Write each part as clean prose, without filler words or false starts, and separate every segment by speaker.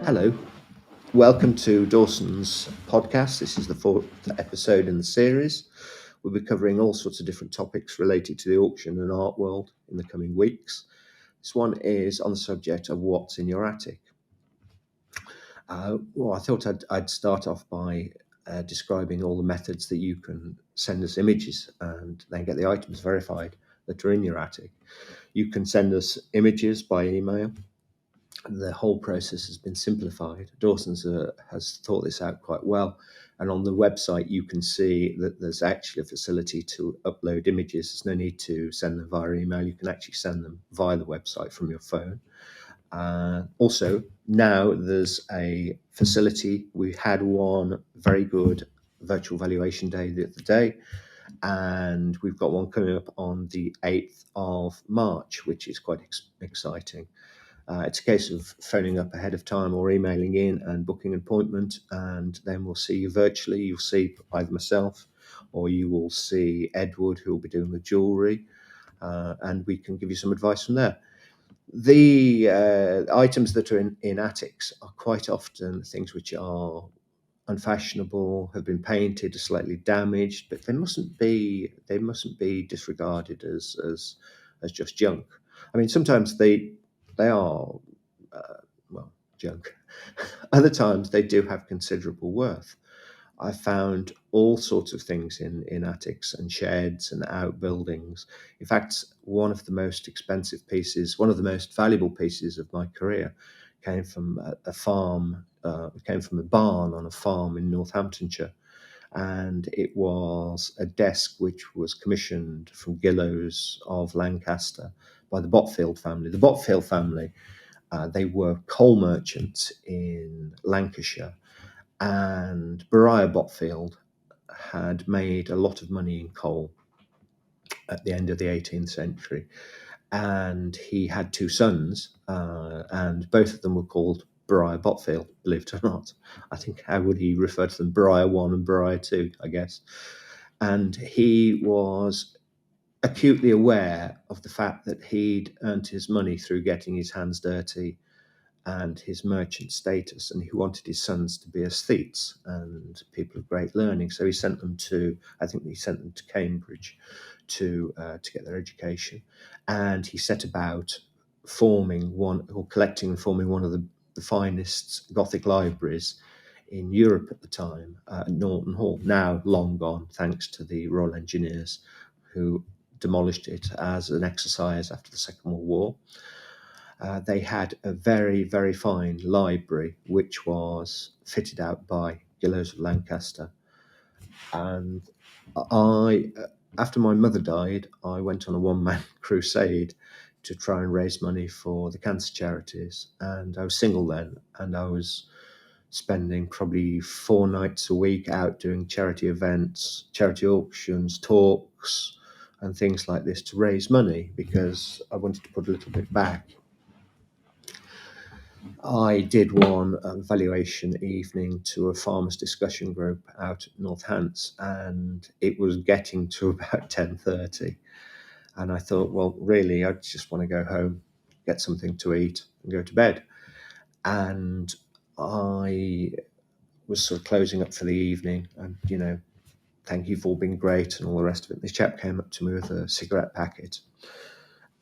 Speaker 1: Hello, welcome to Dawson's podcast. This is the fourth episode in the series. We'll be covering all sorts of different topics related to the auction and art world in the coming weeks. This one is on the subject of what's in your attic. I thought I'd start off by describing all the methods that you can send us images and then get the items verified that are in your attic. You can send us images by email. The whole process has been simplified. Dawson's has thought this out quite well. And on the website, you can see that there's actually a facility to upload images. There's no need to send them via email. You can actually send them via the website from your phone. Also, now there's a facility. We had one very good virtual valuation day the other day, and we've got one coming up on the 8th of March, which is quite exciting. It's a case of phoning up ahead of time or emailing in and booking an appointment, and then we'll see you virtually. You'll see either myself or you will see Edward, who will be doing the jewellery, and we can give you some advice from there. The items that are in attics are quite often things which are unfashionable, have been painted, are slightly damaged, but they mustn't be disregarded as just junk. I mean, sometimes they are junk. Other times they do have considerable worth. I found all sorts of things in attics and sheds and outbuildings. In fact, one of the most expensive pieces, one of the most valuable pieces of my career, came from a farm. Came from a barn on a farm in Northamptonshire, and it was a desk which was commissioned from Gillows of Lancaster by the Botfield family. The Botfield family, they were coal merchants in Lancashire, and Beriah Botfield had made a lot of money in coal at the end of the 18th century, and he had two sons, and both of them were called Beriah Botfield, believe it or not. I think, how would he refer to them? Beriah 1 and Beriah 2, I guess. And he was acutely aware of the fact that he'd earned his money through getting his hands dirty and his merchant status, and he wanted his sons to be aesthetes and people of great learning. So he sent them to, I think he sent them to Cambridge to get their education, and he set about collecting and forming one of the finest Gothic libraries in Europe at the time, at Norton Hall, now long gone thanks to the Royal Engineers, who demolished it as an exercise after the Second World War. They had a very, very fine library, which was fitted out by Gillows of Lancaster. And after my mother died, I went on a one-man crusade to try and raise money for the cancer charities. And I was single then, and I was spending probably 4 nights a week out doing charity events, charity auctions, talks, and things like this to raise money because I wanted to put a little bit back. I did one valuation evening to a farmers discussion group out at Northants, and it was getting to about 10:30, and I thought, well, really, I just want to go home, get something to eat, and go to bed. And I was sort of closing up for the evening, and thank you for all being great and all the rest of it. This chap came up to me with a cigarette packet.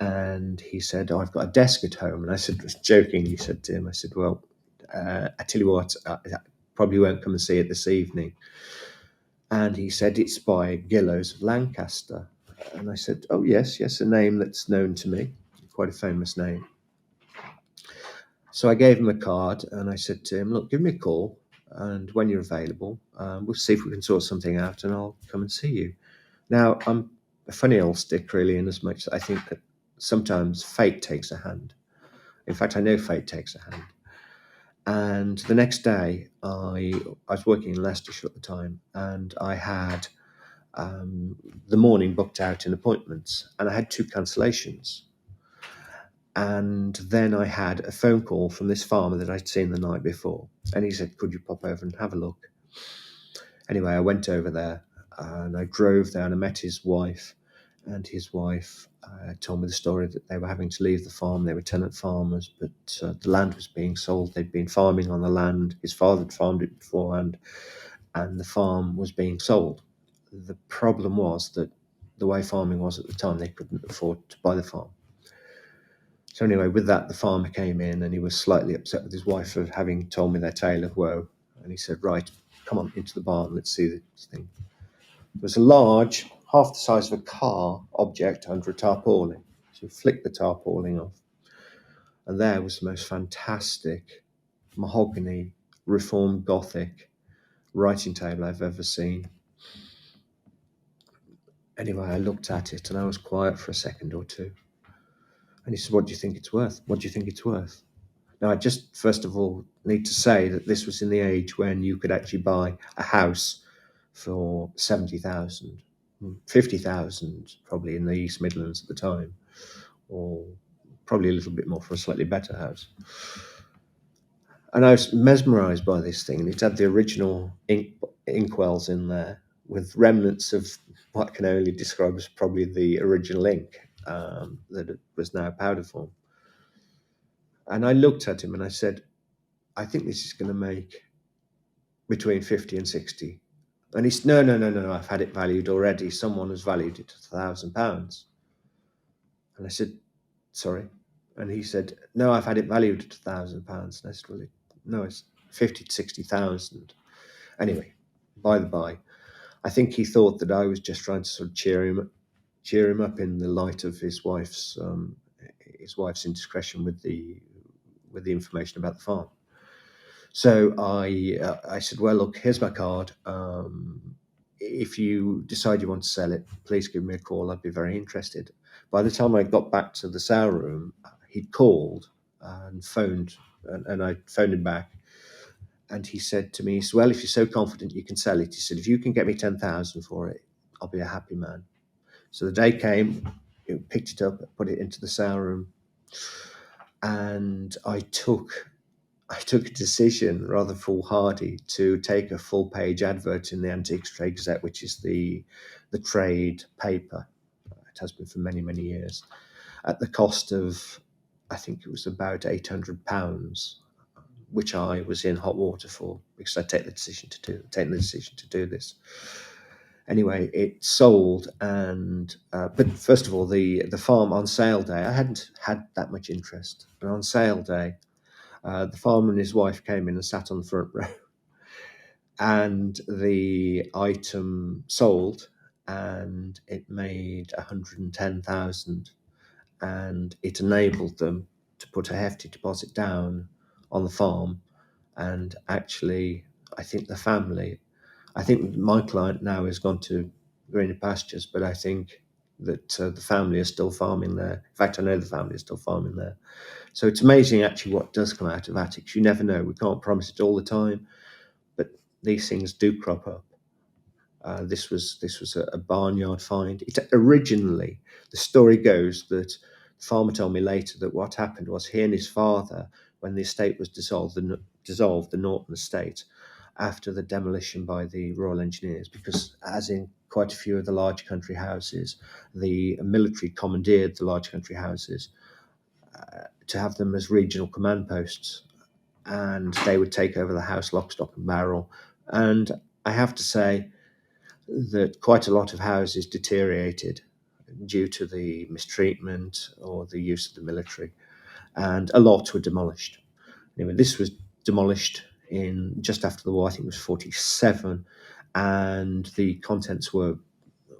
Speaker 1: And he said, I've got a desk at home. And I said, jokingly said to him, I said, well, I tell you what, I probably won't come and see it this evening. And he said, it's by Gillows of Lancaster. And I said, oh, yes, a name that's known to me, quite a famous name. So I gave him a card and I said to him, look, give me a call. And when you're available, we'll see if we can sort something out and I'll come and see you. Now, I'm a funny old stick, really, in as much as I think that sometimes fate takes a hand. In fact, I know fate takes a hand. And the next day, I was working in Leicestershire at the time, and I had the morning booked out in appointments, and I had 2 cancellations. And then I had a phone call from this farmer that I'd seen the night before, and he said, could you pop over and have a look? Anyway, I went over there, and I drove there, and I met his wife. and his wife told me the story that they were having to leave the farm. They were tenant farmers, but the land was being sold. They'd been farming on the land. His father had farmed it beforehand, and the farm was being sold. The problem was that the way farming was at the time, they couldn't afford to buy the farm. So anyway, with that, the farmer came in and he was slightly upset with his wife for having told me their tale of woe. And he said, right, come on into the barn, let's see this thing. There was a large, half the size of a car object under a tarpaulin. So he flicked the tarpaulin off. And there was the most fantastic mahogany, reformed Gothic writing table I've ever seen. Anyway, I looked at it and I was quiet for a second or two. And he said, what do you think it's worth? What do you think it's worth? Now, I just, first of all, need to say that this was in the age when you could actually buy a house for 70,000, 50,000, probably in the East Midlands at the time, or probably a little bit more for a slightly better house. And I was mesmerised by this thing. It had the original inkwells in there with remnants of what I can only describe as probably the original ink that it was now powder form. And I looked at him and I said, I think this is going to make between 50 and 60. And he said, no, I've had it valued already. Someone has valued it at £1,000. And I said, sorry. And he said, no, I've had it valued at £1,000. And I said, well, no, it's 50 to 60,000. Anyway, by the by, I think he thought that I was just trying to sort of cheer him up in the light of his wife's indiscretion with the information about the farm. So I said, well, look, here's my card. If you decide you want to sell it, please give me a call. I'd be very interested. By the time I got back to the sale room, he'd called and phoned, and I phoned him back. And he said to me, he said, well, if you're so confident you can sell it, he said, if you can get me 10,000 for it, I'll be a happy man. So the day came, he picked it up, put it into the sale room, and I took a decision, rather foolhardy, to take a full-page advert in the Antiques Trade Gazette, which is the trade paper. It has been for many, many years, at the cost of, I think it was about £800, which I was in hot water for because I'd taken the decision to do this. Anyway, it sold, and but first of all, the farm on sale day, I hadn't had that much interest, and on sale day, the farmer and his wife came in and sat on the front row, and the item sold, and it made 110,000, and it enabled them to put a hefty deposit down on the farm. And actually, I think my client now has gone to greener pastures, but I think that the family is still farming there. In fact, I know the family is still farming there. So it's amazing actually what does come out of attics. You never know. We can't promise it all the time, but these things do crop up. This was a barnyard find. Originally, the story goes that the farmer told me later that what happened was he and his father, when the estate was dissolved, the Norton estate, after the demolition by the Royal Engineers, because as in quite a few of the large country houses, the military commandeered the large country houses to have them as regional command posts, and they would take over the house lock, stock and barrel. And I have to say that quite a lot of houses deteriorated due to the mistreatment or the use of the military, and a lot were demolished. Anyway, this was demolished in just after the war. I think it was 1947, and the contents were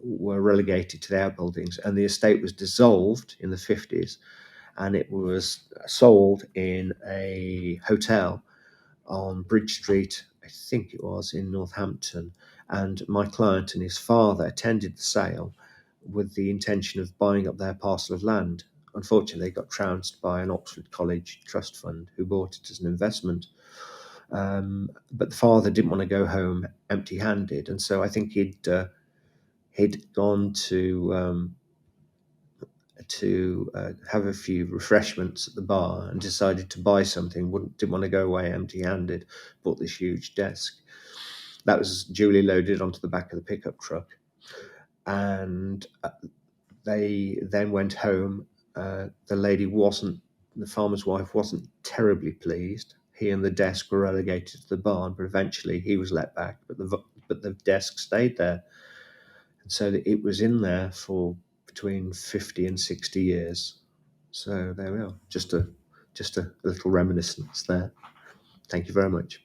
Speaker 1: relegated to the outbuildings, and the estate was dissolved in the 1950s, and it was sold in a hotel on Bridge Street, I think it was, in Northampton. And my client and his father attended the sale with the intention of buying up their parcel of land. Unfortunately, they got trounced by an Oxford College trust fund who bought it as an investment. But the father didn't want to go home empty-handed, and so I think he'd gone to have a few refreshments at the bar and decided to buy something. Didn't want to go away empty-handed. Bought this huge desk that was duly loaded onto the back of the pickup truck, and They then went home. The farmer's wife wasn't terribly pleased. He and the desk were relegated to the barn, but eventually he was let back. But the desk stayed there, and so it was in there for between 50 and 60 years. So there we are. Just a little reminiscence there. Thank you very much.